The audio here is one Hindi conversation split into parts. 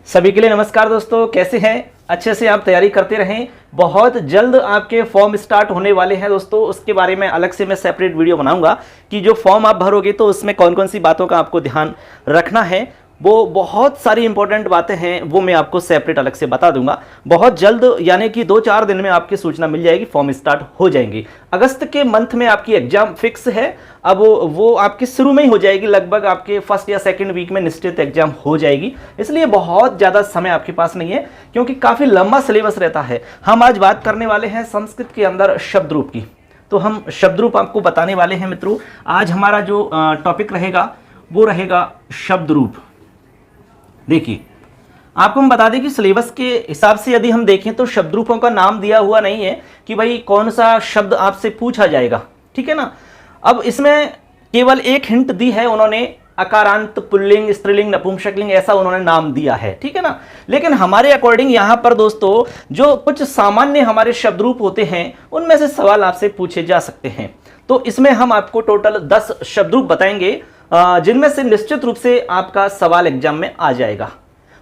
सभी के लिए नमस्कार दोस्तों, कैसे हैं? अच्छे से आप तैयारी करते रहें। बहुत जल्द आपके फॉर्म स्टार्ट होने वाले हैं दोस्तों, उसके बारे में अलग से मैं सेपरेट वीडियो बनाऊंगा कि जो फॉर्म आप भरोगे तो उसमें कौन कौन सी बातों का आपको ध्यान रखना है। वो बहुत सारी इंपॉर्टेंट बातें हैं, वो मैं आपको सेपरेट अलग से बता दूंगा। बहुत जल्द यानी कि 2-4 दिन में आपकी सूचना मिल जाएगी, फॉर्म स्टार्ट हो जाएंगे। अगस्त के मंथ में आपकी एग्जाम फिक्स है। अब वो आपके शुरू में ही हो जाएगी, लगभग आपके फर्स्ट या सेकंड वीक में निश्चित एग्जाम हो जाएगी। इसलिए बहुत ज़्यादा समय आपके पास नहीं है, क्योंकि काफ़ी लंबा सिलेबस रहता है। हम आज बात करने वाले हैं संस्कृत के अंदर शब्द रूप की। तो हम शब्द रूप आपको बताने वाले हैं मित्रों। आज हमारा जो टॉपिक रहेगा वो रहेगा शब्द रूप। देखिए, आपको हम बता दें कि सिलेबस के हिसाब से यदि हम देखें तो शब्द रूपों का नाम दिया हुआ नहीं है कि भाई कौन सा शब्द आपसे पूछा जाएगा, ठीक है ना। अब इसमें केवल एक हिंट दी है उन्होंने, अकारांत, पुल्लिंग, स्त्रीलिंग, नपुंसकलिंग, ऐसा उन्होंने नाम दिया है, ठीक है ना। लेकिन हमारे अकॉर्डिंग यहाँ पर दोस्तों जो कुछ सामान्य हमारे शब्द रूप होते हैं उनमें से सवाल आपसे पूछे जा सकते हैं। तो इसमें हम आपको टोटल 10 शब्द रूप बताएंगे, जिनमें से निश्चित रूप से आपका सवाल एग्जाम में आ जाएगा।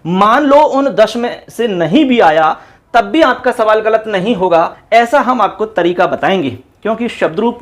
मान लो उन 10 में से नहीं भी आया तब भी आपका सवाल गलत नहीं होगा, ऐसा हम आपको तरीका बताएंगे। क्योंकि शब्द रूप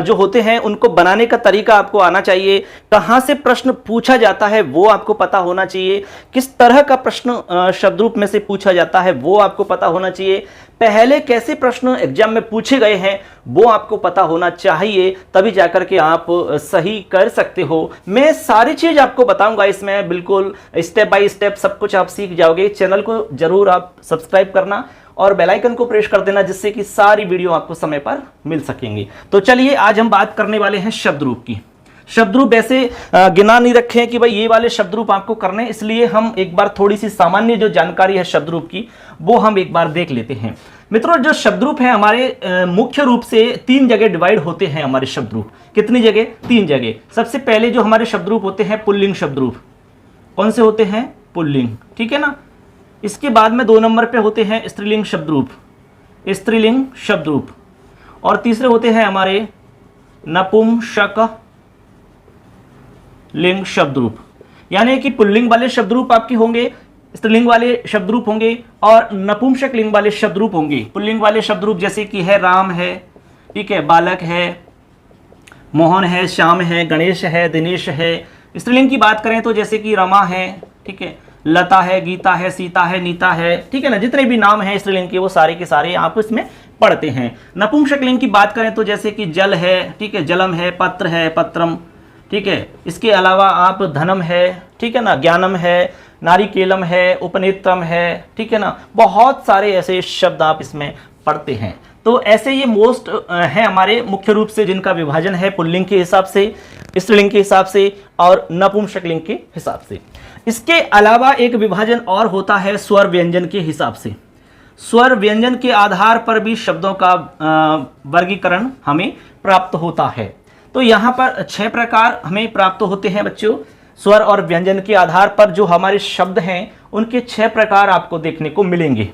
जो होते हैं उनको बनाने का तरीका आपको आना चाहिए। कहाँ से प्रश्न पूछा जाता है वो आपको पता होना चाहिए। किस तरह का प्रश्न शब्द रूप में से पूछा जाता है वो आपको पता होना चाहिए। पहले कैसे प्रश्न एग्जाम में पूछे गए हैं वो आपको पता होना चाहिए, तभी जाकर के आप सही कर सकते हो। मैं सारी चीज आपको बताऊंगा इसमें, बिल्कुल स्टेप बाय स्टेप सब कुछ आप सीख जाओगे। चैनल को जरूर आप सब्सक्राइब करना और बेल आइकन को प्रेस कर देना, जिससे कि सारी वीडियो आपको समय पर मिल सकेंगी। तो चलिए आज हम बात करने वाले हैं शब्द रूप की। शब्द रूप ऐसे गिना नहीं रखे हैं कि भाई ये वाले शब्द रूप आपको करने, इसलिए हम एक बार थोड़ी सी सामान्य जो जानकारी है शब्द रूप की वो हम एक बार देख लेते हैं। मित्रों, जो शब्द रूप है हमारे मुख्य रूप से 3 जगह डिवाइड होते हैं हमारे शब्द रूप। कितनी जगह? 3 जगह। सबसे पहले जो हमारे शब्द रूप होते हैं पुल्लिंग शब्द रूप। कौन से होते हैं? पुल्लिंग, ठीक है ना। इसके बाद में 2 नंबर पे होते हैं स्त्रीलिंग शब्द रूप, स्त्रीलिंग शब्द रूप। और तीसरे होते हैं हमारे नपुंसक लिंग शब्द रूप। यानी कि पुल्लिंग वाले शब्द रूप आपके होंगे, स्त्रीलिंग वाले शब्द रूप होंगे और नपुंसक लिंग वाले शब्द रूप होंगे। पुल्लिंग वाले शब्द रूप जैसे कि है राम है, ठीक है, बालक है, मोहन है, श्याम है, गणेश है, दिनेश है। स्त्रीलिंग की बात करें तो जैसे कि रमा है, ठीक है, लता है, गीता है, सीता है, नीता है, ठीक है ना। जितने भी नाम हैं स्त्रीलिंग के वो सारे के सारे आप इसमें पढ़ते हैं। नपुंसक लिंग की बात करें तो जैसे कि जल है, ठीक है, जलम है, पत्र है, पत्रम, ठीक है। इसके अलावा आप धनम है, ठीक है ना, ज्ञानम है, नारिकेलम है, उपनेत्रम है, ठीक है ना। बहुत सारे ऐसे शब्द आप इसमें पढ़ते हैं। तो ऐसे ये मोस्ट है हमारे मुख्य रूप से, जिनका विभाजन है पुल्लिंग के हिसाब से, स्त्रीलिंग के हिसाब से और नपुंसक लिंग के हिसाब से। इसके अलावा एक विभाजन और होता है स्वर व्यंजन के हिसाब से। स्वर व्यंजन के आधार पर भी शब्दों का वर्गीकरण हमें प्राप्त होता है। तो यहाँ पर 6 प्रकार हमें प्राप्त होते हैं बच्चों। स्वर और व्यंजन के आधार पर जो हमारे शब्द हैं उनके 6 प्रकार आपको देखने को मिलेंगे।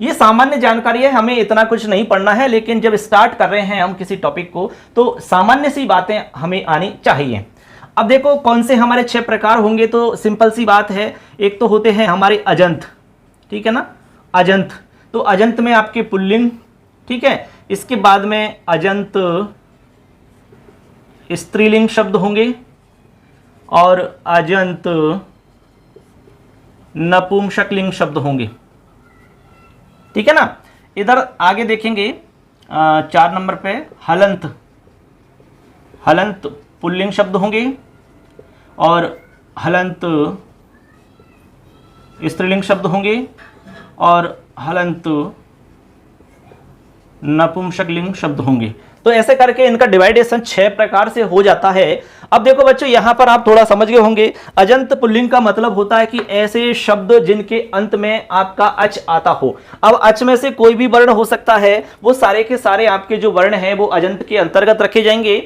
ये सामान्य जानकारी है, हमें इतना कुछ नहीं पढ़ना है, लेकिन जब स्टार्ट कर रहे हैं हम किसी टॉपिक को तो सामान्य सी बातें हमें आनी चाहिए। अब देखो कौन से हमारे 6 प्रकार होंगे, तो सिंपल सी बात है। एक तो होते हैं हमारे अजंत, ठीक है ना, अजंत। तो अजंत में आपके पुल्लिंग, ठीक है। इसके बाद में अजंत स्त्रीलिंग शब्द होंगे और अजंत नपुंसकलिंग शब्द होंगे, ठीक है ना। इधर आगे देखेंगे 4 नंबर पे हलंत, हलंत पुल्लिंग शब्द होंगे और हलंत स्त्रीलिंग शब्द होंगे और हलंत नपुंसकलिंग शब्द होंगे। तो ऐसे करके इनका डिवाइडेशन 6 प्रकार से हो जाता है। अब देखो बच्चों, यहां पर आप थोड़ा समझ गए होंगे। अजंत पुल्लिंग का मतलब होता है कि ऐसे शब्द जिनके अंत में आपका अच आता हो। अब अच में से कोई भी वर्ण हो सकता है, वो सारे के सारे आपके जो वर्ण हैं वो अजंत के अंतर्गत रखे जाएंगे।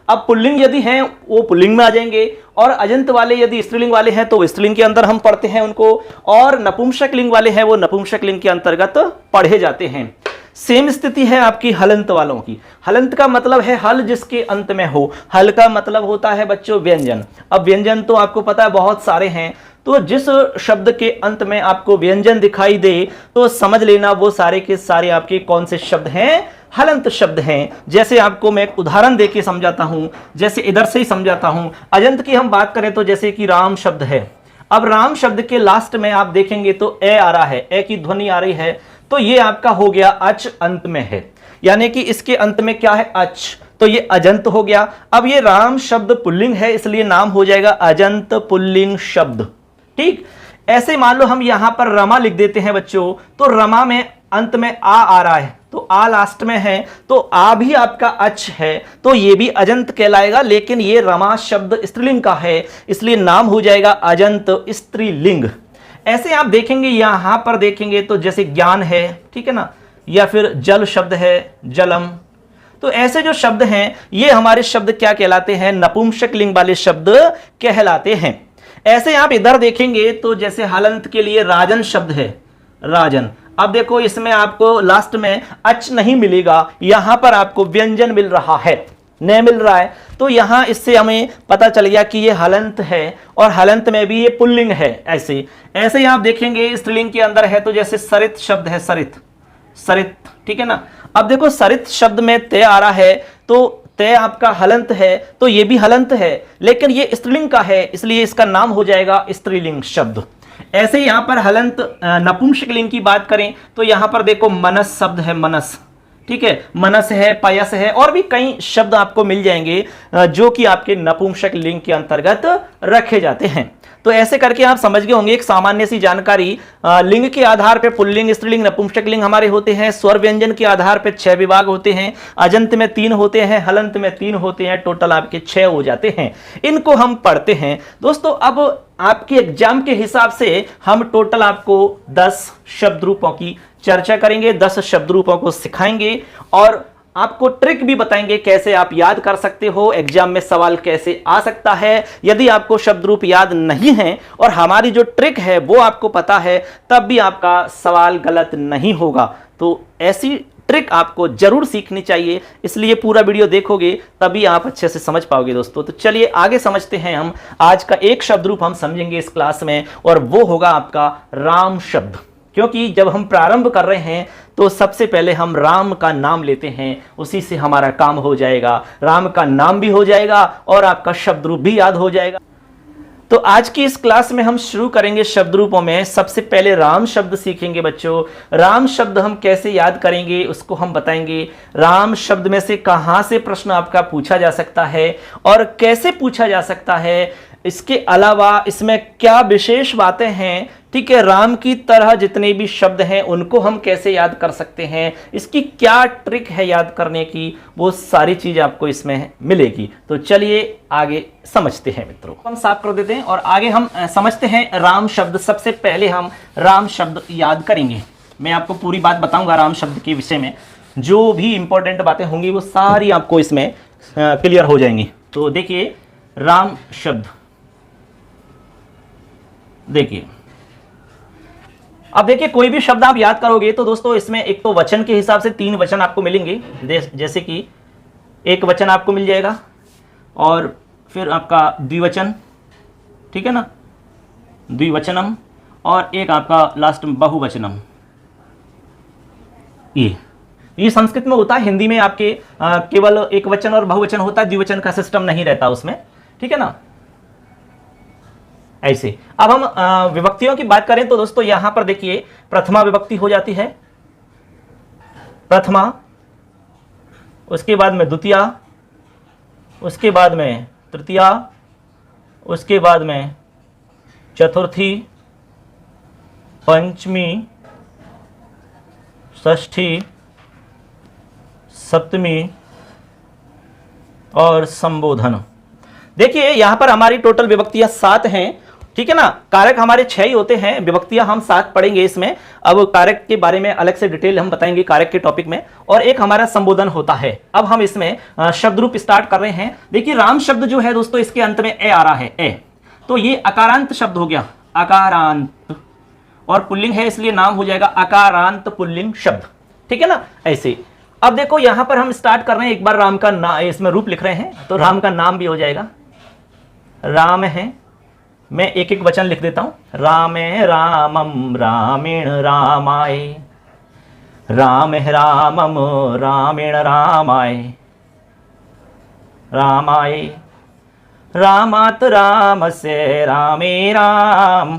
अब पुल्लिंग यदि हैं वो पुल्लिंग में आ जाएंगे, और अजंत वाले यदि स्त्रीलिंग वाले हैं तो स्त्रीलिंग के अंदर हम पढ़ते हैं उनको, और नपुंसक लिंग वाले हैं वो नपुंसक लिंग के अंतर्गत पढ़े जाते हैं। सेम स्थिति है आपकी हलंत वालों की। हलंत का मतलब है हल जिसके अंत में हो। हल का मतलब होता है बच्चों व्यंजन। अब व्यंजन तो आपको पता है बहुत सारे हैं, तो जिस शब्द के अंत में आपको व्यंजन दिखाई दे तो समझ लेना वो सारे के सारे आपके कौन से शब्द हैं, हलंत शब्द हैं। जैसे आपको मैं एक उदाहरण देके समझाता हूं, जैसे इधर से ही समझाता हूं। अजंत की हम बात करें तो जैसे कि राम शब्द है, अब राम शब्द के लास्ट में आप देखेंगे तो ए आ रहा है, ए की ध्वनि आ रही है, तो ये आपका हो गया अच अंत में है, यानी कि इसके अंत में क्या है, अच, तो ये अजंत हो गया। अब ये राम शब्द पुल्लिंग है इसलिए नाम हो जाएगा अजंत पुल्लिंग शब्द। ठीक, ऐसे मान लो हम यहां पर रमा लिख देते हैं बच्चों, तो रमा में अंत में आ रहा है, तो आ लास्ट में है, तो आ भी आपका अच है, तो ये भी अजंत कहलाएगा, लेकिन ये रमा शब्द स्त्रीलिंग का है इसलिए नाम हो जाएगा अजंत स्त्रीलिंग। ऐसे आप देखेंगे यहां पर देखेंगे तो जैसे ज्ञान है, ठीक है ना, या फिर जल शब्द है, जलम, तो ऐसे जो शब्द हैं ये हमारे शब्द क्या कहलाते हैं, नपुंसक लिंग वाले शब्द कहलाते हैं। ऐसे आप इधर देखेंगे तो जैसे हलंत के लिए राजन शब्द है, राजन, अब देखो इसमें आपको लास्ट में अच नहीं मिलेगा, यहां पर आपको व्यंजन मिल रहा है, नहीं मिल रहा है, तो यहां इससे हमें पता चल गया कि ये हलंत है और हलंत में भी ये पुल्लिंग है। ऐसे ऐसे ही आप देखेंगे स्त्रीलिंग के अंदर है, तो जैसे सरित शब्द है, सरित, सरित, ठीक है ना। अब देखो सरित शब्द में ते आ रहा है, तो ते आपका हलंत है, तो ये भी हलंत है, लेकिन ये स्त्रीलिंग का है इसलिए इसका नाम हो जाएगा स्त्रीलिंग शब्द। ऐसे ही यहां पर हलंत नपुंसक लिंग की बात करें तो यहां पर देखो मनस शब्द है, मनस, ठीक है, मनस है, पयस है, और भी कई शब्द आपको मिल जाएंगे जो कि आपके नपुंसक लिंग के अंतर्गत रखे जाते हैं। तो ऐसे करके आप समझ गए होंगे एक सामान्य सी जानकारी। लिंग के आधार पर पुल्लिंग, स्त्रीलिंग, नपुंसक लिंग हमारे होते हैं। स्वर व्यंजन के आधार पर 6 विभाग होते हैं, अजंत में 3 होते हैं, हलंत में 3 होते हैं, टोटल आपके 6 हो जाते हैं। इनको हम पढ़ते हैं दोस्तों। अब आपके एग्जाम के हिसाब से हम टोटल आपको 10 शब्द रूपों की चर्चा करेंगे, 10 शब्द रूपों को सिखाएंगे और आपको ट्रिक भी बताएंगे कैसे आप याद कर सकते हो, एग्जाम में सवाल कैसे आ सकता है। यदि आपको शब्द रूप याद नहीं है और हमारी जो ट्रिक है वो आपको पता है, तब भी आपका सवाल गलत नहीं होगा। तो ऐसी ट्रिक आपको जरूर सीखनी चाहिए, इसलिए पूरा वीडियो देखोगे तभी आप अच्छे से समझ पाओगे दोस्तों। तो चलिए आगे समझते हैं। हम आज का एक शब्द रूप हम समझेंगे इस क्लास में और वो होगा आपका राम शब्द, क्योंकि जब हम प्रारंभ कर रहे हैं तो सबसे पहले हम राम का नाम लेते हैं, उसी से हमारा काम हो जाएगा, राम का नाम भी हो जाएगा और आपका शब्द रूप भी याद हो जाएगा। तो आज की इस क्लास में हम शुरू करेंगे शब्द रूपों में। सबसे पहले राम शब्द सीखेंगे बच्चों। राम शब्द हम कैसे याद करेंगे उसको हम बताएंगे। राम शब्द में से कहां से प्रश्न आपका पूछा जा सकता है और कैसे पूछा जा सकता है, इसके अलावा इसमें क्या विशेष बातें हैं, ठीक है, राम की तरह जितने भी शब्द हैं उनको हम कैसे याद कर सकते हैं, इसकी क्या ट्रिक है याद करने की, वो सारी चीज आपको इसमें मिलेगी। तो चलिए आगे समझते हैं मित्रों। हम साफ कर देते हैं और आगे हम समझते हैं राम शब्द। सबसे पहले हम राम शब्द याद करेंगे। मैं आपको पूरी बात बताऊंगा राम शब्द के विषय में, जो भी इंपॉर्टेंट बातें होंगी वो सारी आपको इसमें क्लियर हो जाएंगी। तो देखिए राम शब्द, देखिए अब देखिए कोई भी शब्द आप याद करोगे तो दोस्तों इसमें एक तो वचन के हिसाब से 3 वचन आपको मिलेंगे, जैसे कि एक वचन आपको मिल जाएगा और फिर आपका द्विवचन, ठीक है ना, द्विवचनम, और एक आपका लास्ट में बहुवचनम। ये संस्कृत में होता है, हिंदी में आपके केवल एक वचन और बहुवचन होता है, द्विवचन का सिस्टम नहीं रहता उसमें, ठीक है ना। ऐसे अब हम विभक्तियों की बात करें तो दोस्तों यहां पर देखिए प्रथमा विभक्ति हो जाती है, प्रथमा, उसके बाद में द्वितीया, उसके बाद में तृतीया, उसके बाद में चतुर्थी, पंचमी, षष्ठी, सप्तमी और संबोधन। देखिए यहां पर हमारी टोटल विभक्तियां 7 हैं, ठीक है ना। कारक हमारे 6 ही होते हैं, विभक्तियां हम 7 पढ़ेंगे इसमें। अब कारक के बारे में अलग से डिटेल हम बताएंगे कारक के टॉपिक में, और एक हमारा संबोधन होता है। अब हम इसमें शब्द रूप स्टार्ट कर रहे हैं। देखिए राम शब्द जो है दोस्तों इसके अंत में ए आ रहा है, ए, तो ये अकारांत शब्द हो गया, अकारांत, और पुल्लिंग है इसलिए नाम हो जाएगा अकारांत पुल्लिंग शब्द, ठीक है ना। ऐसे अब देखो यहां पर हम स्टार्ट कर रहे हैं, एक बार राम का नाम इसमें रूप लिख रहे हैं तो राम का नाम भी हो जाएगा, राम है, मैं एक एक वचन लिख देता हूं। रामे रामम रामेण रामाय, राम रामम रामेण रामाय, रामाय रामात रामस्य रामे राम,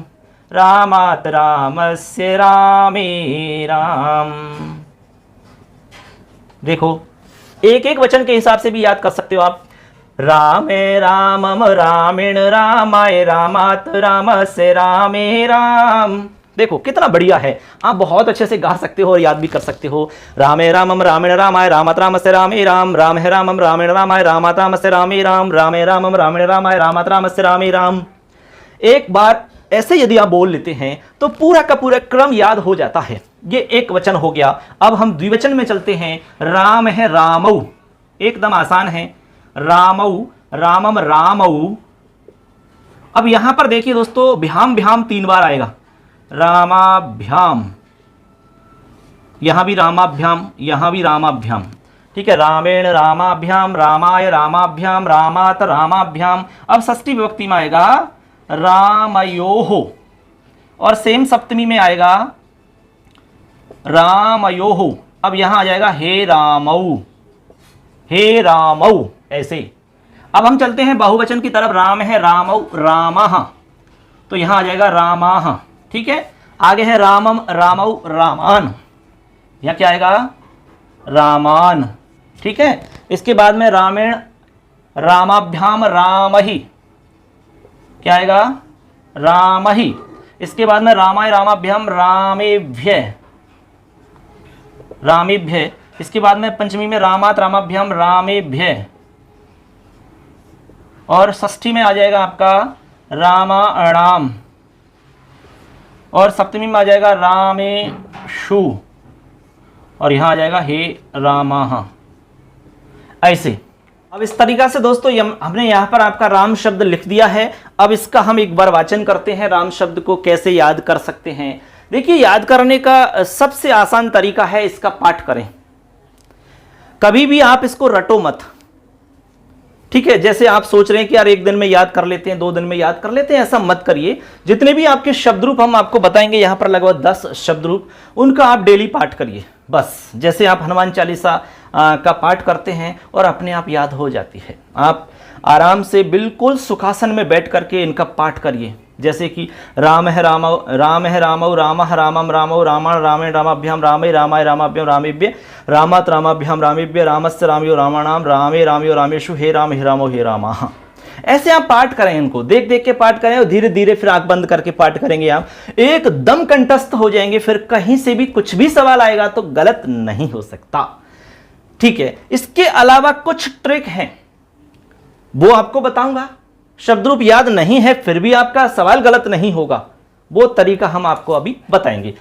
रामात रामस्य रामे राम। देखो एक एक वचन के हिसाब से भी याद कर सकते हो आप। रामे रामम रामेण रामाय, रामात रामस्य रामे राम। देखो कितना बढ़िया है, आप बहुत अच्छे से गा सकते हो और याद भी कर सकते हो। रामे रामम रामेण रामाय, रामात रामस्य रामे राम, राम है रामम रामेण रामाय, रामात रामस्य रामे राम, रामे रामम रामेण रामाय, रामात रामस्य रामे राम। एक बार ऐसे यदि आप बोल लेते हैं तो पूरा का पूरा क्रम याद हो जाता है। ये एक वचन हो गया। अब हम द्विवचन में चलते हैं। राम है रामऊ, एकदम आसान है। रामऊ, रामम रामऊ। अब यहां पर देखिए दोस्तों, भ्याम भ्याम 3 बार आएगा। रामाभ्याम, यहां भी रामाभ्याम, यहां भी रामाभ्याम। ठीक है, रामेण रामाभ्याम, रामाय रामाभ्याम, रामात रामाभ्याम। अब षष्ठी विभक्ति में आएगा रामयोः, और सेम सप्तमी में आएगा रामयोः। अब यहां आ जाएगा हे रामऊ, हे रामऊ, ऐसे। अब हम चलते हैं बहुवचन की तरफ। राम है रामऊ रामः, तो यहां आ जाएगा रामाः। ठीक है, आगे है रामम रामऊ रामान, यहां क्या आएगा रामान। ठीक है, इसके बाद में रामेण रामाभ्याम रामहि, क्या आएगा रामहि। इसके बाद में रामाय रामाभ्याम रामेभ्य, रामेभ्य। इसके बाद में पंचमी में रामात रामाभ्याम रामेभ्य, और षष्ठी में आ जाएगा आपका रामाणाम, और सप्तमी में आ जाएगा रामेषु, और यहां आ जाएगा हे रामाः, ऐसे। अब इस तरीका से दोस्तों हमने यहां पर आपका राम शब्द लिख दिया है। अब इसका हम एक बार वाचन करते हैं। राम शब्द को कैसे याद कर सकते हैं? देखिए, याद करने का सबसे आसान तरीका है इसका पाठ करें। कभी भी आप इसको रटो मत। ठीक है, जैसे आप सोच रहे हैं कि यार एक दिन में याद कर लेते हैं, 2 दिन में याद कर लेते हैं, ऐसा मत करिए। जितने भी आपके शब्द रूप हम आपको बताएंगे, यहां पर लगभग 10 शब्द रूप, उनका आप डेली पाठ करिए। बस जैसे आप हनुमान चालीसा का पाठ करते हैं और अपने आप याद हो जाती है। आप आराम से बिल्कुल सुखासन में बैठ करके इनका पाठ करिए। जैसे कि राम है रामौ रामः रामम रामौ रामाण रामेण रामाभ्याम रामे रामाय रामाभ्याम रामेभ्य, रामात रामाभ्याम रामेभ्य, रामस्य रामयो रामाणाम, रामे रामयो रामेषु, हे रामो हे रामाः। ऐसे आप पाठ करें, इनको देख देख के पाठ करें, और धीरे धीरे फिर आंख बंद करके पाठ करेंगे। आप एकदम कंठस्थ हो जाएंगे। फिर कहीं से भी कुछ भी सवाल आएगा तो गलत नहीं हो सकता। ठीक है, इसके अलावा कुछ ट्रिक हैं, वो आपको बताऊंगा। शब्द रूप याद नहीं है फिर भी आपका सवाल गलत नहीं होगा, वो तरीका हम आपको अभी बताएंगे।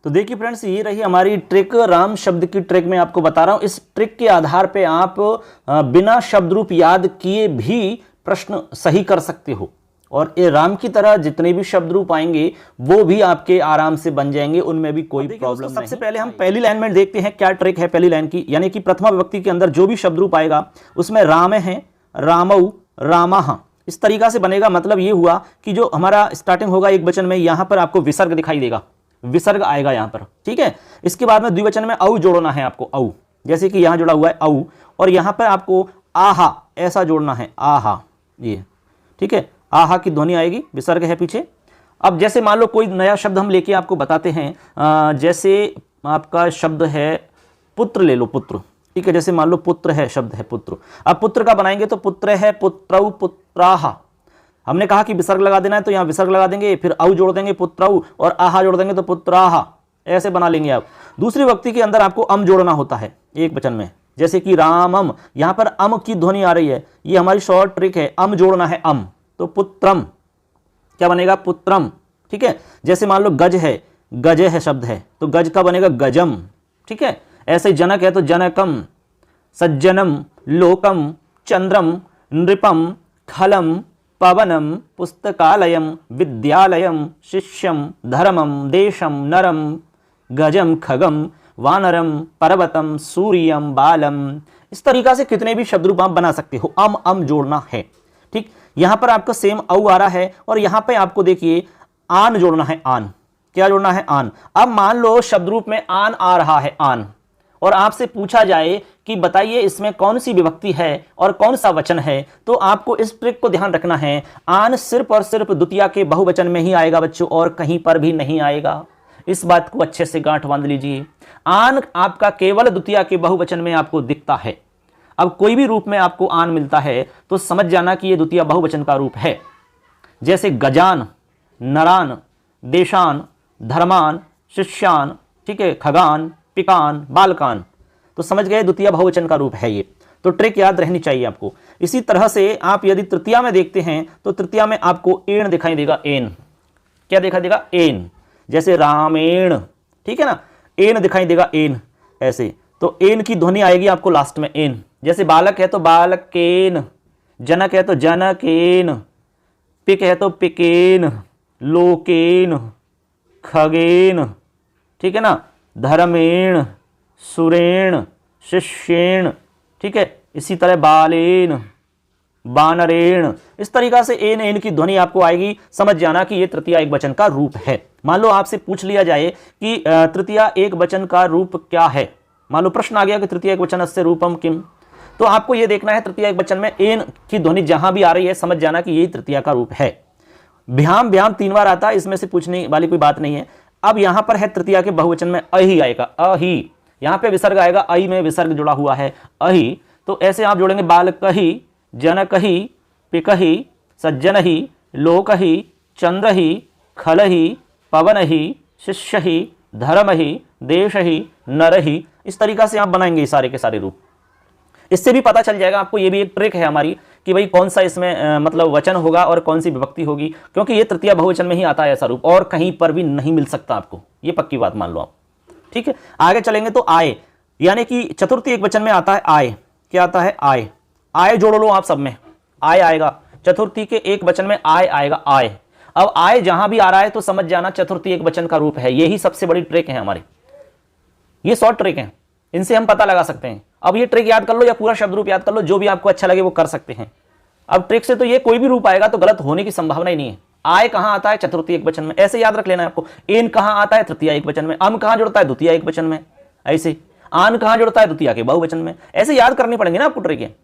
तो देखिए फ्रेंड्स, ये रही हमारी ट्रिक। राम शब्द की ट्रिक मैं आपको बता रहा हूं। इस ट्रिक के आधार पे आप बिना शब्द रूप याद किए भी प्रश्न सही कर सकते हो, और ये राम की तरह जितने भी शब्द रूप आएंगे वो भी आपके आराम से बन जाएंगे, उनमें भी कोई प्रॉब्लम नहीं। सबसे पहले हम पहली लाइन में देखते हैं क्या ट्रिक है पहली लाइन की। यानी कि प्रथमा विभक्ति के अंदर जो भी शब्द रूप आएगा उसमें राम है, रामऊ, रामाः, इस तरीका से बनेगा। मतलब ये हुआ कि जो हमारा स्टार्टिंग होगा एक वचन में, यहां पर आपको विसर्ग दिखाई देगा, विसर्ग आएगा यहां पर। ठीक है, इसके बाद में द्विवचन में औ जोड़ना है आपको, औ, जैसे कि यहां जुड़ा हुआ है औ, और यहां पर आपको आहा ऐसा जोड़ना है, आहा, ये। ठीक है, आहा की ध्वनि आएगी, विसर्ग है पीछे। अब जैसे मान लो कोई नया शब्द हम लेके आपको बताते हैं, जैसे आपका शब्द है पुत्र, ले लो पुत्र। ठीक है, जैसे मान लो पुत्र है, शब्द है पुत्र। अब पुत्र का बनाएंगे तो पुत्र है पुत्रौ पुत्राहा। हमने कहा कि विसर्ग लगा देना है तो यहां विसर्ग लगा देंगे, फिर औ जोड़ देंगे पुत्रौ, और आहा जोड़ देंगे तो पुत्राहा, ऐसे बना लेंगे आप। दूसरी व्यक्ति के अंदर आपको अम जोड़ना होता है एक वचन में, जैसे कि रामम, यहां पर अम की ध्वनि आ रही है, ये हमारी शॉर्ट ट्रिक है, अम जोड़ना है, अम, तो पुत्रम, क्या बनेगा पुत्रम। ठीक है, जैसे मान लो गज है, गज है शब्द है, तो गज का बनेगा गजम। ठीक है, ऐसे जनक है तो जनकम, सज्जनम, लोकम, चंद्रम, नृपम, खलम, पवनम, पुस्तकालयम, विद्यालयम, शिष्यम, धर्मम, देशम, नरम, गजम, खगम, वानरम, पर्वतम, सूर्यम, बालम। इस तरीका से कितने भी शब्द रूप आप बना सकते हो, अम जोड़ना है। ठीक, यहां पर आपको सेम औ आ रहा है और यहां पे आपको देखिए आन जोड़ना है, आन। क्या जोड़ना है? आन। अब मान लो शब्द रूप में आन आ रहा है, आन, और आपसे पूछा जाए कि बताइए इसमें कौन सी विभक्ति है और कौन सा वचन है, तो आपको इस ट्रिक को ध्यान रखना है। आन सिर्फ और सिर्फ द्वितीया के बहुवचन में ही आएगा बच्चों, और कहीं पर भी नहीं आएगा। इस बात को अच्छे से गांठ बांध लीजिए। आन आपका केवल द्वितीया के बहुवचन में आपको दिखता है। अब कोई भी रूप में आपको आन मिलता है तो समझ जाना कि यह द्वितीय बहुवचन का रूप है। जैसे गजान, नरान, देशान, धर्मान, शिष्यान, ठीक है, खगान, पिकान, बालकान, तो समझ गए द्वितीय बहुवचन का रूप है ये। तो ट्रिक याद रहनी चाहिए आपको। इसी तरह से आप यदि तृतीया में देखते हैं तो तृतीया में आपको एन दिखाई देगा, एन। क्या दिखाई देगा? एन। जैसे रामेण, ठीक है ना, एन दिखाई देगा, एन ऐसे। तो एन की ध्वनि आएगी आपको लास्ट में, एन। जैसे बालक है तो बालकेन, जनक है तो जनकेन, पिक है तो पिकेन, लोकेन, खगेन, ठीक है ना, धर्मेण, सुरेण, शिष्येण, ठीक है। इसी तरह बालेन, बानरेण, इस तरीका से एन एन की ध्वनि आपको आएगी। समझ जाना कि यह तृतीया एक वचन का रूप है। मान लो आपसे पूछ लिया जाए कि तृतीया एक वचन का रूप क्या है, मान लो प्रश्न आ गया कि तृतीया एक वचन अस्य रूपम किम, तो आपको यह देखना है तृतीया एक वचन में एन की ध्वनि जहां भी आ रही है समझ जाना कि यही तृतीया का रूप है। भ्याम भ्याम 3 बार आता है, इसमें से पूछने वाली कोई बात नहीं है। अब यहां पर है तृतीया के बहुवचन में अहि आएगा, अहि, यहां पे विसर्ग आएगा, अहि में विसर्ग जुड़ा हुआ है, अहि। तो ऐसे आप जोड़ेंगे बालकहि, जनकहि, पिकहि, सज्जनहि, लोकहि, चंद्रहि, खलहि, पवनहि, शिष्यहि, धर्महि, देशहि, नरहि। इस तरीका से आप बनाएंगे सारे के सारे रूप। इससे भी पता चल जाएगा आपको, ये भी एक ट्रिक है हमारी कि भाई कौन सा इसमें मतलब वचन होगा और कौन सी विभक्ति होगी, क्योंकि ये तृतीया बहुवचन में ही आता है ऐसा रूप, और कहीं पर भी नहीं मिल सकता आपको, ये पक्की बात मान लो आप। ठीक है, आगे चलेंगे तो आए, यानी कि चतुर्थी एक वचन में आता है आए। क्या आता है? आए। आए जोड़ लो आप सब में, आए आएगा। चतुर्थी के एक वचन में आए आएगा, आए। अब आए जहां भी आ रहा है तो समझ जाना चतुर्थी एक वचन का रूप है। यही सबसे बड़ी ट्रिक है हमारी, ये शॉर्ट ट्रिक है, इनसे हम पता लगा सकते हैं। अब ये ट्रिक याद कर लो या पूरा शब्द रूप याद कर लो, जो भी आपको अच्छा लगे वो कर सकते हैं। अब ट्रिक से तो ये कोई भी रूप आएगा तो गलत होने की संभावना ही नहीं है। आय कहां आता है? चतुर्थी एक वचन में, ऐसे याद रख लेना है आपको। एन कहां आता है? तृतीया एक वचन में। अम कहां जुड़ता है? द्वितीया एक वचन में। ऐसे आन कहां जुड़ता है? द्वितीया के बहुवचन में। ऐसे याद करनी पड़ेंगे ना आपको ट्रिक।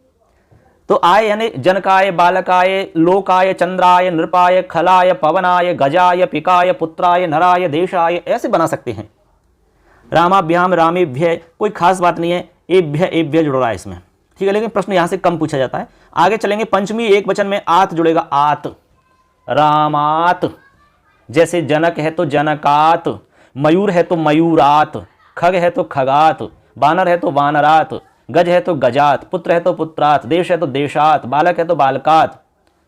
तो आय यानी जनकाय, बालकाय, लोकाय, चंद्राय, नृपाय, खलाय, पवनाय, गजाय, पिकाय, पुत्राय, नराय, देशाय, ऐसे बना सकते हैं। रामाभ्याम, रामेभ्य, कोई खास बात नहीं है, एभ्य एभ्य जुड़ रहा है इसमें, ठीक है, लेकिन प्रश्न यहां से कम पूछा जाता है। आगे चलेंगे, पंचमी एक वचन में आत जुड़ेगा, आत, रामात। जैसे जनक है तो जनकात, मयूर है तो मयूरात, खग है तो खगात, बानर है तो वानरात, गज है तो गजात, पुत्र है तो पुत्रात, देश है तो देशात, बालक है तो बालकात,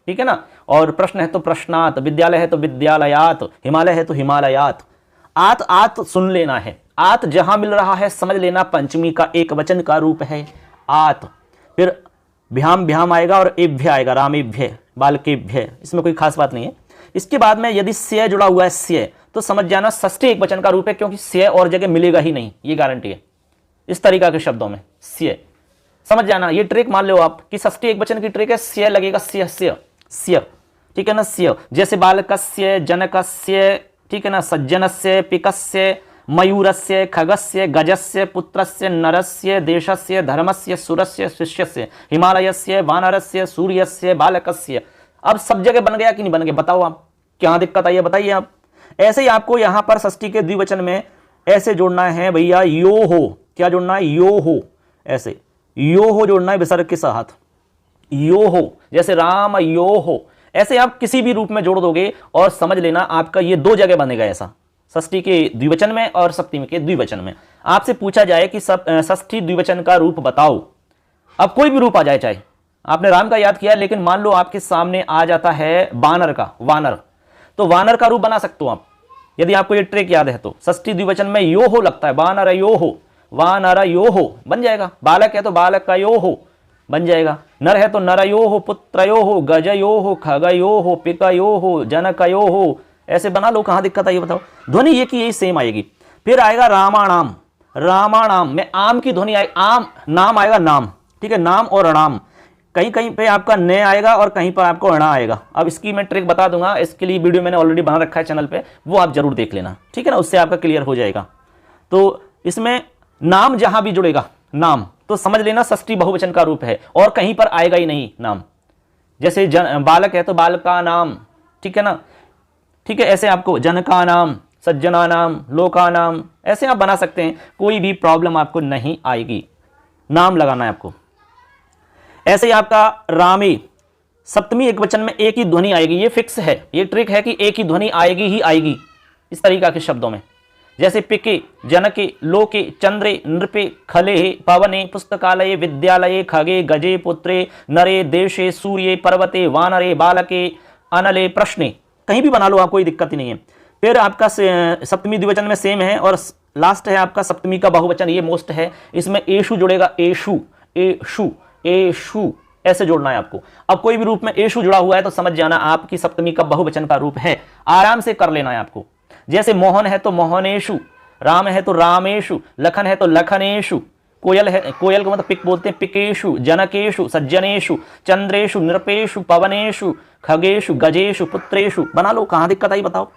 ठीक है ना। और प्रश्न है तो प्रश्नात, विद्यालय है तो विद्यालयात, हिमालय है तो हिमालयात। आत आत सुन लेना है, आत जहां मिल रहा है समझ लेना पंचमी का एक वचन का रूप है आत। फिर भ्याम भ्याम आएगा और एभ्य आएगा, रामेभ्य, बालकेभ्य, इसमें कोई खास बात नहीं है। इसके बाद में यदि स्य जुड़ा हुआ है, स्य, तो समझ जाना षष्ठी एक वचन का रूप है, क्योंकि स्य और जगह मिलेगा ही नहीं, ये गारंटी है। इस तरीका के शब्दों में स्य समझ जाना, ये ट्रिक मान लो आप कि षष्ठी एक वचन की ट्रिक है, स्य लगेगा, स्य स्य स्य, ठीक है ना। स्य जैसे बालकस्य, जनकस्य, ठीक है ना, सज्जनस्य, पिकस्य, मयूरस्य, खगस्य, गजस्य, पुत्रस्य, नरस्य, देशस्य, धर्मस्य, सुरस्य, शिष्यस्य, हिमालयस्य, वानरस्य, सूर्यस्य, बालकस्य। अब सब जगह बन गया कि नहीं बन गया? बताओ आप, क्या दिक्कत आई है बताइए आप। ऐसे ही आपको यहां पर षष्ठी के द्विवचन में ऐसे जोड़ना है भैया, यो हो। क्या जोड़ना है? यो हो, ऐसे यो हो जोड़ना है विसर्ग के साथ, यो हो। जैसे राम यो हो, ऐसे आप किसी भी रूप में जोड़ दोगे और समझ लेना आपका ये दो जगह बनेगा ऐसा, षष्ठी के द्विवचन में और सप्तमी के द्विवचन में। आपसे पूछा जाए कि षष्ठी द्विवचन का रूप बताओ, अब कोई भी रूप आ जाए, चाहे आपने राम का याद किया लेकिन मान लो आपके सामने आ जाता है बानर का, वानर, तो वानर का रूप बना सकते हो आप, यदि आपको ये ट्रिक याद है तो। षष्ठी द्विवचन में यो हो लगता है, वानर यो हो, वानर यो हो बन जाएगा। बालक है तो बालक का यो हो बन जाएगा। नर है तो नरयो हो, पुत्रयो हो, गजयो हो, खगयो हो, पिकयो हो, जनकयो हो, ऐसे बना लो, कहां दिक्कत आई बताओ। ध्वनि ये की यही सेम आएगी। फिर आएगा रामाणाम, रामाणाम में आम की ध्वनि आएगी, आम नाम आएगा, नाम, ठीक है, नाम और अणाम। कहीं कहीं पे आपका न आएगा और कहीं पर आपको अणा आएगा। अब इसकी मैं ट्रिक बता दूंगा, इसके लिए वीडियो मैंने ऑलरेडी बना रखा है चैनल पे, वो आप जरूर देख लेना, ठीक है ना, उससे आपका क्लियर हो जाएगा। तो इसमें नाम जहां भी जुड़ेगा, नाम तो समझ लेना षष्ठी बहुवचन का रूप है, और कहीं पर आएगा ही नहीं नाम। जैसे बालक है तो बालक का नाम, ठीक है ना, ठीक है, ऐसे आपको जन का नाम, सज्जना नाम, लोका नाम, ऐसे आप बना सकते हैं, कोई भी प्रॉब्लम आपको नहीं आएगी, नाम लगाना है आपको। ऐसे ही आपका रामे, सप्तमी एक वचन में एक ही ध्वनि आएगी, ये फिक्स है, ये ट्रिक है कि एक ही ध्वनि आएगी ही आएगी इस तरीका के शब्दों में। जैसे पिके, जनके, लोके, चंद्रे, नृपे, खले, पवने, पुस्तकालये, विद्यालये, खगे, गजे, पुत्रे, नरे, देशे, सूर्ये, पर्वते, वानरे, बालके, अनले, प्रश्ने, कहीं भी बना लो आप, कोई दिक्कत ही नहीं है। फिर आपका सप्तमी द्विवचन में सेम है, और लास्ट है आपका सप्तमी का बहुवचन, ये मोस्ट है, इसमें एशु जुड़ेगा, एशु, एशु, एशु, ऐसे जोड़ना है आपको। अब कोई भी रूप में एशु जुड़ा हुआ है तो समझ जाना आपकी सप्तमी का बहुवचन का रूप है, आराम से कर लेना है आपको। जैसे मोहन है तो मोहनेशु, राम है तो रामेशु, लखन है तो लखनेशु, कोयल है, कोयल को मतलब पिक बोलते हैं, पिकेशु, जनकेशु, सज्जनेशु, चंद्रेशु, नृपेशु, पवनेशु, खगेशु, गजेशु, पुत्रेशु, बना लो, कहां दिक्कत आई बताओ,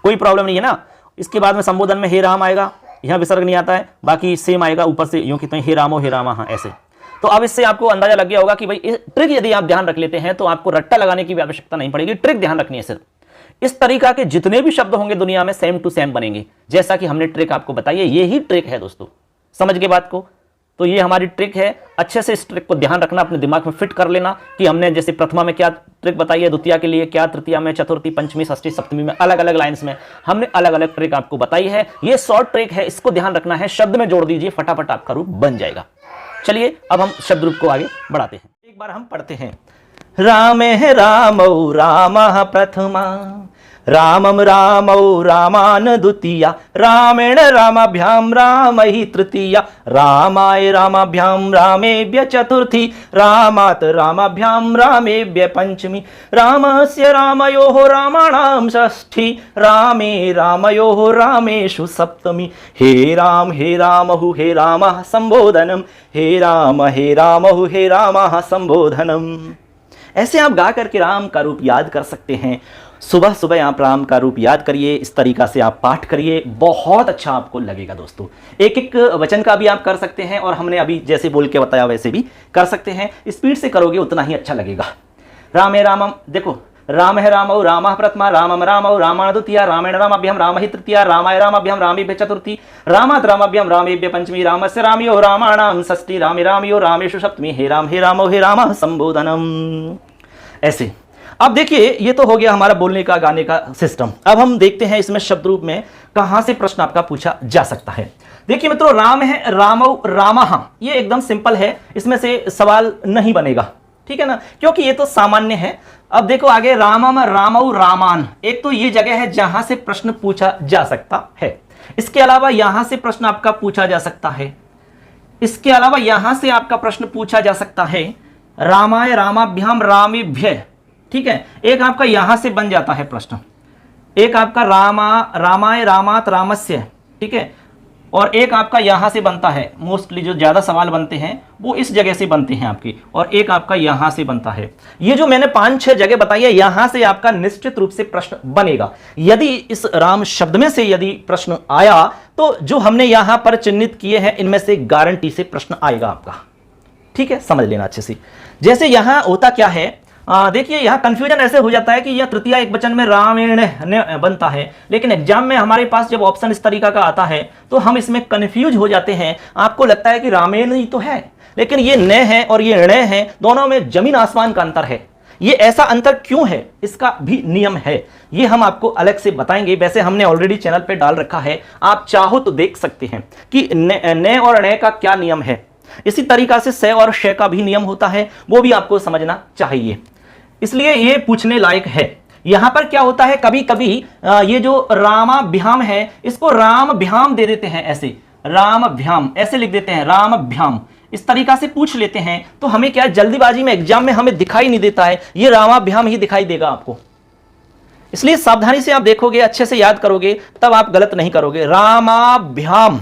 कोई प्रॉब्लम नहीं है ना। इसके बाद में संबोधन में हे राम आएगा, यहां विसर्ग नहीं आता है, बाकी सेम आएगा, ऊपर से यूं कहते हैं हे रामो हे रामा, हाँ ऐसे। तो अब इससे आपको अंदाजा लग गया होगा कि भाई ट्रिक यदि आप ध्यान रख लेते हैं तो आपको रट्टा लगाने की भी आवश्यकता नहीं पड़ेगी, ट्रिक ध्यान रखनी है सिर्फ। इस तरीका के जितने भी शब्द होंगे दुनिया में सेम टू सेम बनेंगे, जैसा कि हमने ट्रिक आपको बताई है, यही ट्रिक है दोस्तों, समझ गए बात को। तो ये हमारी ट्रिक है, अच्छे से इस ट्रिक को ध्यान रखना, अपने दिमाग में फिट कर लेना कि हमने जैसे प्रथमा में क्या ट्रिक बताई है, द्वितीया के लिए क्या, तृतीया में, चतुर्थी, पंचमी, षष्ठी, सप्तमी में अलग अलग लाइंस में हमने अलग अलग ट्रिक आपको बताई है। ये शॉर्ट ट्रिक है, इसको ध्यान रखना है, शब्द में जोड़ दीजिए, फटाफट आपका रूप बन जाएगा। चलिए अब हम शब्द रूप को आगे बढ़ाते हैं, एक बार हम पढ़ते हैं। रामे रामौ रामः प्रथमा, रामम रामौ रामान द्वितीया, रामेण रामाभ्याम रामहि तृतीया, रामाय रामाभ्याम रामेभ्य चतुर्थी, रामात् रामाभ्याम रामेभ्य पंचमी, रामस्य रामयोः रामाणां षष्ठी, रामे रामयोः रामेषु सप्तमी, हे रामहु हे रामः संबोधनम, हे रामहु हे रामः संबोधनम। ऐसे आप गा करके राम का रूप याद कर सकते हैं। सुबह सुबह आप राम का रूप याद करिए, इस तरीका से आप पाठ करिए, बहुत अच्छा आपको लगेगा दोस्तों। एक एक वचन का भी आप कर सकते हैं, और हमने अभी जैसे बोल के बताया वैसे भी कर सकते हैं। स्पीड से करोगे उतना ही अच्छा लगेगा। रामे रामम, देखो राम है रामौ रामः प्रथमा, रामम रामौ रामाण द्वितीया, रामेण रामाभ्याम रामहि तृतीया, रामाय रामाभ्याम रामेभ्य चतुर्थी, रामात् रामाभ्याम रामेभ्य पंचमी, रामस्य रामयोः रामाणां षष्ठी, रामे रामयोः रामेषु सप्तमी, हे रामौ हे रामः संबोधनम। ऐसे अब देखिए, ये तो हो गया हमारा बोलने का, गाने का सिस्टम। अब हम देखते हैं इसमें शब्द रूप में कहां से प्रश्न आपका पूछा जा सकता है। देखिए मित्रों, राम है रामौ रामः, ये एकदम सिंपल है, इसमें से सवाल नहीं बनेगा, ठीक है ना, क्योंकि ये तो सामान्य है। अब देखो आगे, रामम रामौ रामान, एक तो ये जगह है जहां से प्रश्न पूछा जा सकता है। इसके अलावा यहां से प्रश्न आपका पूछा जा सकता है, इसके अलावा यहां से आपका प्रश्न पूछा जा सकता है, रामाय रामाभ्याम रामेभ्य, ठीक है, एक आपका यहां से बन जाता है प्रश्न, एक आपका रामाय रामात रामस्य, ठीक है, और एक आपका यहां से बनता है। मोस्टली जो ज्यादा सवाल बनते हैं वो इस जगह से बनते हैं आपकी, और एक आपका यहां से बनता है। ये जो मैंने 5-6 जगह बताई है, यहां से आपका निश्चित रूप से प्रश्न बनेगा। यदि इस राम शब्द में से यदि प्रश्न आया तो जो हमने यहां पर चिन्हित किए हैं इनमें से गारंटी से प्रश्न आएगा आपका, ठीक है, समझ लेना अच्छे से। जैसे यहां होता क्या है, देखिए यहां कंफ्यूजन ऐसे हो जाता है कि यह तृतीया एक वचन में रामेण बनता है, लेकिन एग्जाम में हमारे पास जब ऑप्शन इस तरीका का आता है तो हम इसमें कंफ्यूज हो जाते हैं। आपको लगता है कि रामेण ही तो है, लेकिन ये न है और ये ण है, दोनों में जमीन आसमान का अंतर है। ये ऐसा अंतर क्यों है, इसका भी नियम है, ये हम आपको अलग से बताएंगे। वैसे हमने ऑलरेडी चैनल पे डाल रखा है, आप चाहो तो देख सकते हैं कि न और ण का क्या नियम है। इसी तरीका से स और श का भी नियम होता है, वो भी आपको समझना चाहिए, इसलिए ये पूछने लायक है। यहां पर क्या होता है, कभी कभी ये जो रामाभ्याम है इसको रामभ्याम दे देते हैं, ऐसे रामभ्याम ऐसे लिख देते हैं, रामभ्याम इस तरीका से पूछ लेते हैं, तो हमें क्या जल्दीबाजी में एग्जाम में हमें दिखाई नहीं देता है, ये रामाभ्याम ही दिखाई देगा आपको। इसलिए सावधानी से आप देखोगे, अच्छे से याद करोगे, तब आप गलत नहीं करोगे। रामाभ्याम,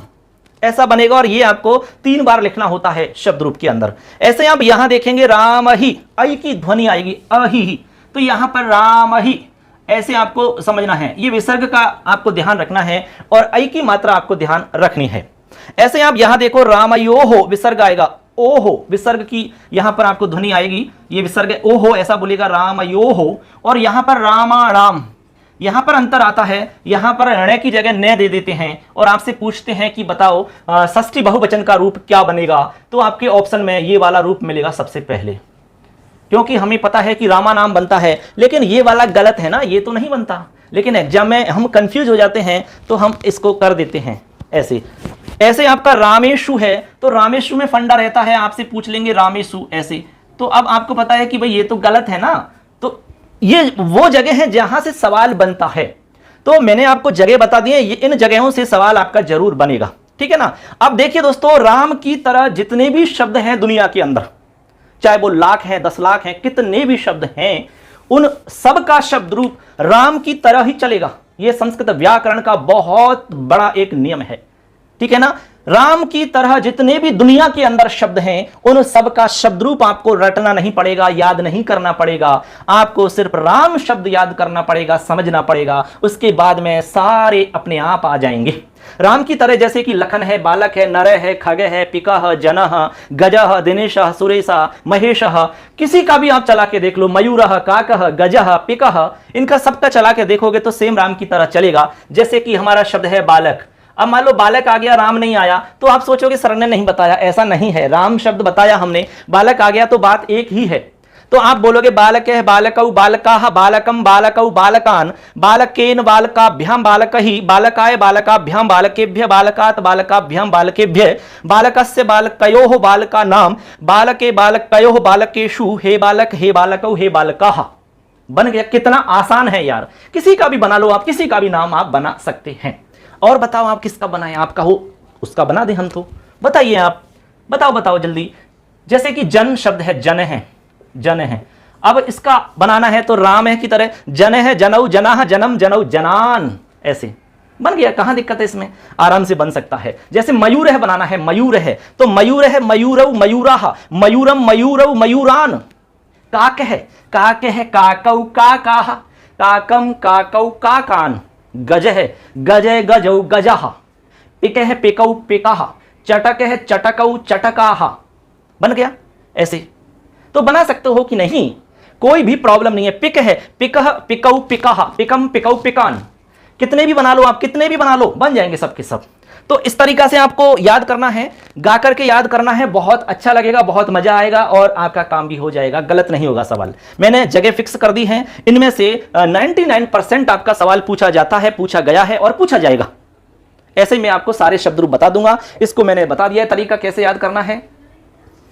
ऐसा बनेगा और ये आपको 3 बार लिखना होता है शब्द रूप के अंदर। ऐसे आप यहां देखेंगे राम ही, आई की ध्वनि आएगी अही, तो यहां पर राम ही ऐसे आपको समझना है, ये विसर्ग का आपको ध्यान रखना है और आई की मात्रा आपको ध्यान रखनी है। ऐसे आप यहां देखो रामयोहो विसर्ग आएगा, ओहो विसर्ग की यहां पर आपको ध्वनि आएगी, ये विसर्ग है ओहो, ऐसा बोलेगा रामयोहो। और यहां पर रामाणाम, यहां पर अंतर आता है, यहां पर ण की जगह न दे देते हैं और आपसे पूछते हैं कि बताओ षष्ठी बहुवचन का रूप क्या बनेगा, तो आपके ऑप्शन में ये वाला रूप मिलेगा सबसे पहले, क्योंकि हमें पता है कि रामा नाम बनता है, लेकिन ये वाला गलत है ना, ये तो नहीं बनता, लेकिन एग्जाम में हम कंफ्यूज हो जाते हैं तो हम इसको कर देते हैं ऐसे। ऐसे आपका रामेशु है, तो रामेशु में फंडा रहता है, आपसे पूछ लेंगे रामेशु ऐसे, तो अब आपको पता है कि भाई ये तो गलत है ना, तो ये वो जगह है जहां से सवाल बनता है। तो मैंने आपको जगह बता दी है, इन जगहों से सवाल आपका जरूर बनेगा, ठीक है ना। अब देखिए दोस्तों, राम की तरह जितने भी शब्द हैं दुनिया के अंदर, चाहे वो लाख हैं 10 लाख हैं, कितने भी शब्द हैं, उन सब का शब्द रूप राम की तरह ही चलेगा। यह संस्कृत व्याकरण का बहुत बड़ा एक नियम है, ठीक है ना। राम की तरह जितने भी दुनिया के अंदर शब्द हैं, उन सब का शब्द रूप आपको रटना नहीं पड़ेगा, याद नहीं करना पड़ेगा, आपको सिर्फ राम शब्द याद करना पड़ेगा, समझना पड़ेगा, उसके बाद में सारे अपने आप आ जाएंगे। राम की तरह जैसे कि लखन है, बालक है, नर है, खग है, पिका, जन, गज, दिनेश, सुरेश, महेश, किसी का भी आप चला के देख लो, मयूर, काक, गज, पिक, इनका सबका चला के देखोगे तो सेम राम की तरह चलेगा। जैसे कि हमारा शब्द है बालक, अब मान लो बालक आ गया, राम नहीं आया, तो आप सोचोगे सर ने नहीं बताया, ऐसा नहीं है, राम शब्द बताया हमने, बालक आ गया तो बात एक ही है। तो आप बोलोगे बालक है, बालकौ, बालकाः, बालकम, बालकौ, बालकान, बालकेन, बालकाभ्याम, बालकहि, बालकाय, बालकाभ्याम, बालकेभ्य, बालकात्, बालकाभ्याम, बालकेभ्य, बालकस्य, बालकयोः, बालकानां, बालके, बालकयोः, बालकेषु, हे बालक, हे बालकौ, हे बालकाः। बन गया। कितना आसान है यार, किसी का भी बना लो आप, किसी का भी नाम आप बना सकते हैं। और बताओ आप किसका बनाए, आपका हो उसका बना दे हम तो, बताइए आप, बताओ बताओ जल्दी। जैसे कि जन शब्द है, जन है, जन है, अब इसका बनाना है तो राम है की तरह, जन है, जनऊ, जनाह, जनम, जनऊ, जनान, ऐसे बन गया। कहां दिक्कत है इसमें, आराम से बन सकता है। जैसे मयूर है बनाना है, मयूर है तो मयूर है, मयूरऊ, मयूराह, मयूरम, मयूरऊ, मयूरान। काक है, काक है, काकऊ, काकाह, काकम, काकऊ, काकान। गज है, गजय, गजौ, गजाह। पिक है, पिकौ, पिकाह। चटक है, चटकौ, चटकाह। बन गया। ऐसे तो बना सकते हो कि नहीं, कोई भी प्रॉब्लम नहीं है। पिक है, पिकह, पिकौ, पिकाह, पिकम, पिकौ, पिकान। कितने भी बना लो आप, कितने भी बना लो, बन जाएंगे सब के सब। तो इस तरीका से आपको याद करना है, गा करके याद करना है, बहुत अच्छा लगेगा, बहुत मजा आएगा और आपका काम भी हो जाएगा, गलत नहीं होगा सवाल। मैंने जगह फिक्स कर दी है, इनमें से 99% आपका सवाल पूछा जाता है, पूछा गया है और पूछा जाएगा। ऐसे ही मैं आपको सारे शब्द रूप बता दूंगा। इसको मैंने बता दिया है तरीका कैसे याद करना है,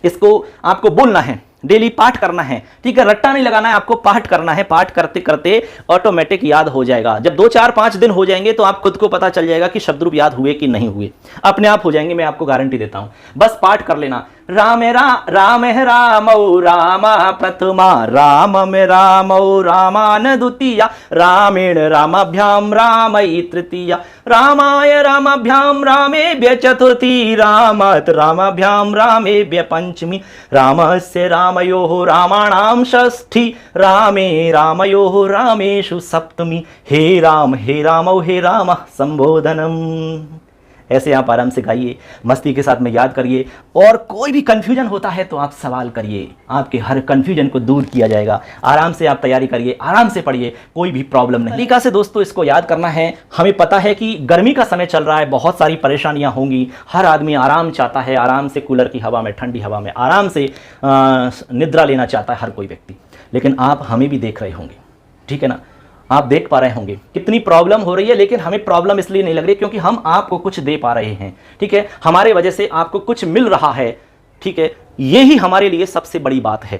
इसको आपको बोलना है, डेली पाठ करना है, ठीक है, रट्टा नहीं लगाना है, आपको पाठ करना है। पाठ करते करते ऑटोमेटिक याद हो जाएगा। जब 2 4 5 दिन हो जाएंगे तो आप खुद को पता चल जाएगा कि शब्द रूप याद हुए कि नहीं हुए, अपने आप हो जाएंगे, मैं आपको गारंटी देता हूं। बस पाठ कर लेना। राम राम है रामौ रामा प्रथमा, राम में रामौ रामान द्वितीया, रामेण रामाभ्याम रामई तृतीया, रामाय रामाभ्याम रामेभ्य चतुर्थी, रामात् रामाभ्याम रामेभ्य पंचमी, रामस्य रामयोः रामाणां षष्ठी, रामे रामयोः रामेषु सप्तमी, हे रामौ हे राम संबोधनम। ऐसे आप आराम से गाइए, मस्ती के साथ में याद करिए, और कोई भी कंफ्यूजन होता है तो आप सवाल करिए, आपके हर कंफ्यूजन को दूर किया जाएगा। आराम से आप तैयारी करिए, आराम से पढ़िए, कोई भी प्रॉब्लम नहीं। तरीका से दोस्तों इसको याद करना है। हमें पता है कि गर्मी का समय चल रहा है, बहुत सारी परेशानियां होंगी, हर आदमी आराम चाहता है, आराम से कूलर की हवा में, ठंडी हवा में आराम से निद्रा लेना चाहता है हर कोई व्यक्ति। लेकिन आप हमें भी देख रहे होंगे, ठीक है ना, आप देख पा रहे होंगे कितनी प्रॉब्लम हो रही है, लेकिन हमें प्रॉब्लम इसलिए नहीं लग रही क्योंकि हम आपको कुछ दे पा रहे हैं, ठीक है, हमारे वजह से आपको कुछ मिल रहा है, ठीक है, यही हमारे लिए सबसे बड़ी बात है।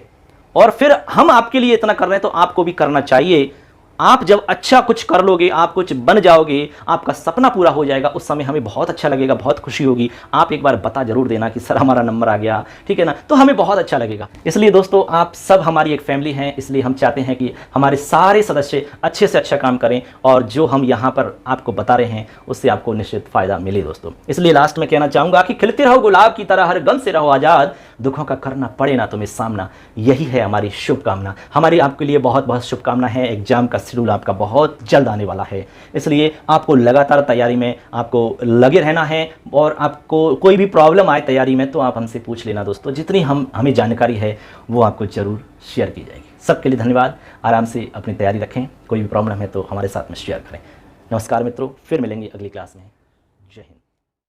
और फिर हम आपके लिए इतना कर रहे हैं तो आपको भी करना चाहिए। आप जब अच्छा कुछ कर लोगे, आप कुछ बन जाओगे, आपका सपना पूरा हो जाएगा, उस समय हमें बहुत अच्छा लगेगा, बहुत खुशी होगी। आप एक बार बता जरूर देना कि सर हमारा नंबर आ गया, ठीक है ना, तो हमें बहुत अच्छा लगेगा। इसलिए दोस्तों आप सब हमारी एक फैमिली हैं, इसलिए हम चाहते हैं कि हमारे सारे सदस्य अच्छे से अच्छा काम करें और जो हम यहाँ पर आपको बता रहे हैं उससे आपको निश्चित फायदा मिले दोस्तों। इसलिए लास्ट में कहना चाहूँगा कि खिलते रहो गुलाब की तरह, हर गम से रहो आज़ाद, दुखों का करना पड़े ना तुम्हें सामना, यही है हमारी शुभकामना। हमारी आपके लिए बहुत बहुत शुभकामना है। एग्जाम का शेड्यूल आपका बहुत जल्द आने वाला है, इसलिए आपको लगातार तैयारी में आपको लगे रहना है और आपको कोई भी प्रॉब्लम आए तैयारी में तो आप हमसे पूछ लेना दोस्तों, जितनी हमें जानकारी है वो आपको ज़रूर शेयर की जाएगी। सबके लिए धन्यवाद। आराम से अपनी तैयारी रखें, कोई भी प्रॉब्लम है तो हमारे साथ में शेयर करें। नमस्कार मित्रों, फिर मिलेंगे अगली क्लास में। जय हिंद।